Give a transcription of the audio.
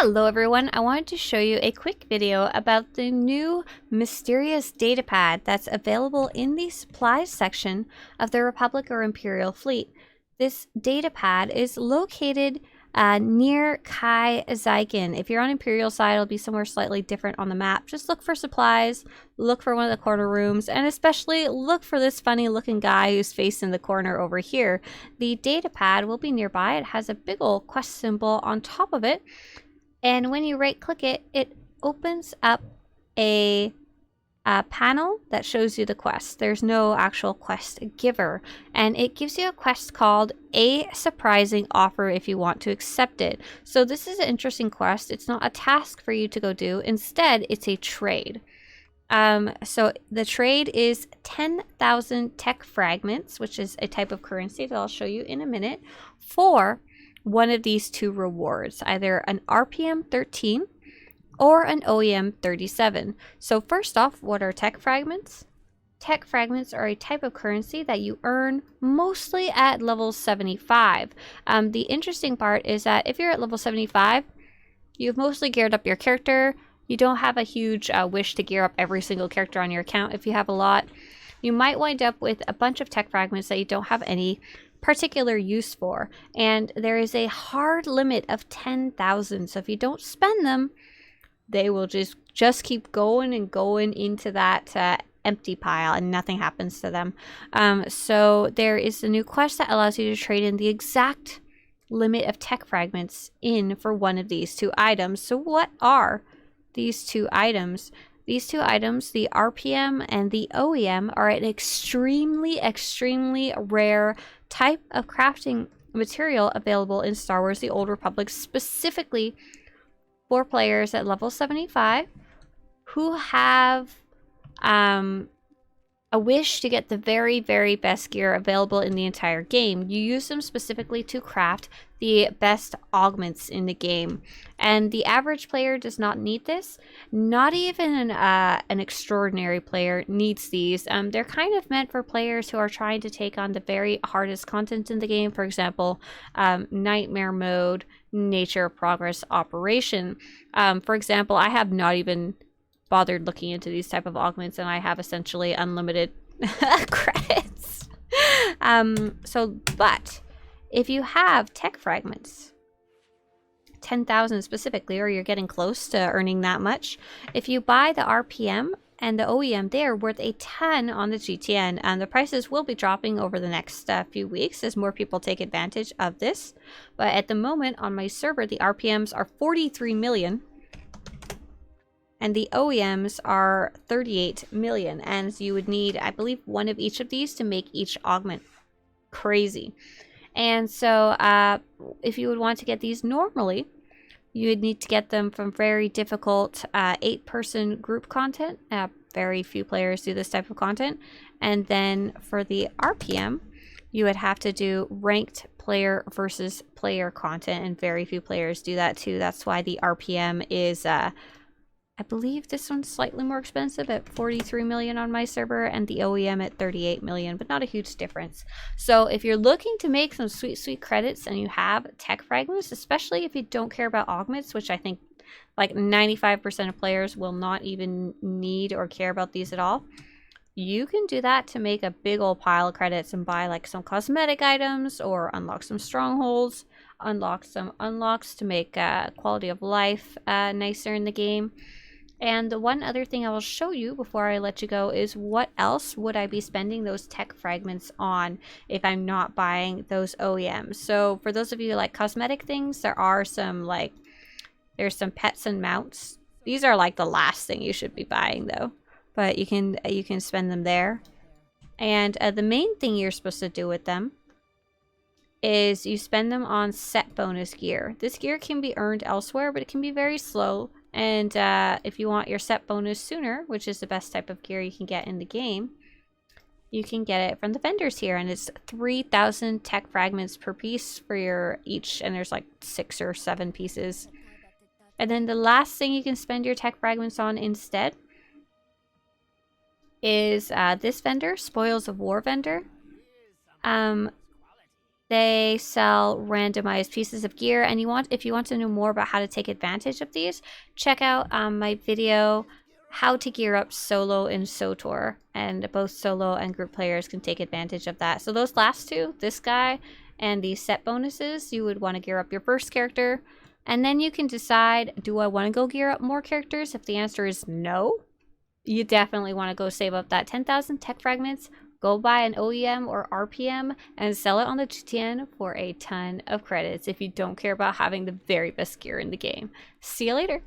Hello everyone, I wanted to show you a quick video about the new mysterious datapad that's available in the supplies section of the Republic or Imperial Fleet. This datapad is located near Kai Zygon. If you're on Imperial side, it'll be somewhere slightly different on the map. Just look for supplies, look for one of the corner rooms, and especially look for this funny looking guy who's facing the corner over here. The datapad will be nearby. It has a big old quest symbol on top of it. And when you right click it, it opens up a panel that shows you the quest. There's no actual quest giver. And it gives you a quest called A Surprising Offer if you want to accept it. So this is an interesting quest. It's not a task for you to go do. Instead, it's a trade. So the trade is 10,000 tech fragments, which is a type of currency that I'll show you in a minute, for one of these two rewards, either an RPM 13 or an OEM 37. So first off, what are tech fragments? Tech fragments are a type of currency that you earn mostly at level 75. The interesting part is that if you're at level 75, you've mostly geared up your character. You don't have a huge wish to gear up every single character on your account. If you have a lot, you might wind up with a bunch of tech fragments that you don't have any particular use for, and there is a hard limit of 10,000. So if you don't spend them, they will just keep going and going into that empty pile, and nothing happens to them. So there is a new quest that allows you to trade in the exact limit of tech fragments in for one of these two items. So what are these two items? These two items, the RPM and the OEM, are an extremely rare type of crafting material available in Star Wars The Old Republic, specifically for players at level 75 who have a wish to get the very best gear available in the entire game. You use them specifically to craft the best augments in the game, and the average player does not need this. Not even an extraordinary player needs these. They're kind of meant for players who are trying to take on the very hardest content in the game. For example, nightmare mode, nature of progress operation. For example, I have not even bothered looking into these type of augments, and I have essentially unlimited credits. But if you have tech fragments, 10,000 specifically, or you're getting close to earning that much, if you buy the RPM and the OEM, they're worth a ton on the GTN, and the prices will be dropping over the next few weeks as more people take advantage of this. But at the moment on my server, the RPMs are 43 million. And the OEMs are 38 million. And you would need, I believe, one of each of these to make each augment. Crazy. And so if you would want to get these normally, you would need to get them from very difficult 8-person group content. Very few players do this type of content. And then for the RPM, you would have to do ranked player versus player content. And very few players do that too. That's why the RPM is... I believe this one's slightly more expensive at 43 million on my server, and the OEM at 38 million, but not a huge difference. So if you're looking to make some sweet credits and you have tech fragments, especially if you don't care about augments, which I think like 95% of players will not even need or care about these at all, you can do that to make a big old pile of credits and buy like some cosmetic items, or unlock some strongholds, unlock some unlocks to make quality of life nicer in the game. And the one other thing I will show you before I let you go is what else would I be spending those tech fragments on if I'm not buying those OEMs. So for those of you who like cosmetic things, there are some there's some pets and mounts. These are like the last thing you should be buying though, but you can spend them there. And the main thing you're supposed to do with them is you spend them on set bonus gear. This gear can be earned elsewhere, but it can be very slow. And if you want your set bonus sooner, which is the best type of gear you can get in the game, you can get it from the vendors here, and it's 3,000 tech fragments per piece for your each, and there's like 6 or 7 pieces. And then the last thing you can spend your tech fragments on instead is this vendor, Spoils of War vendor. They sell randomized pieces of gear, and if you want to know more about how to take advantage of these, check out my video, how to gear up solo in SWTOR, and both solo and group players can take advantage of that. So those last two, this guy and the set bonuses, you would want to gear up your first character, and then you can decide, do I want to go gear up more characters? If the answer is no, you definitely want to go save up that 10,000 tech fragments, go buy an OEM or RPM, and sell it on the GTN for a ton of credits if you don't care about having the very best gear in the game. See you later.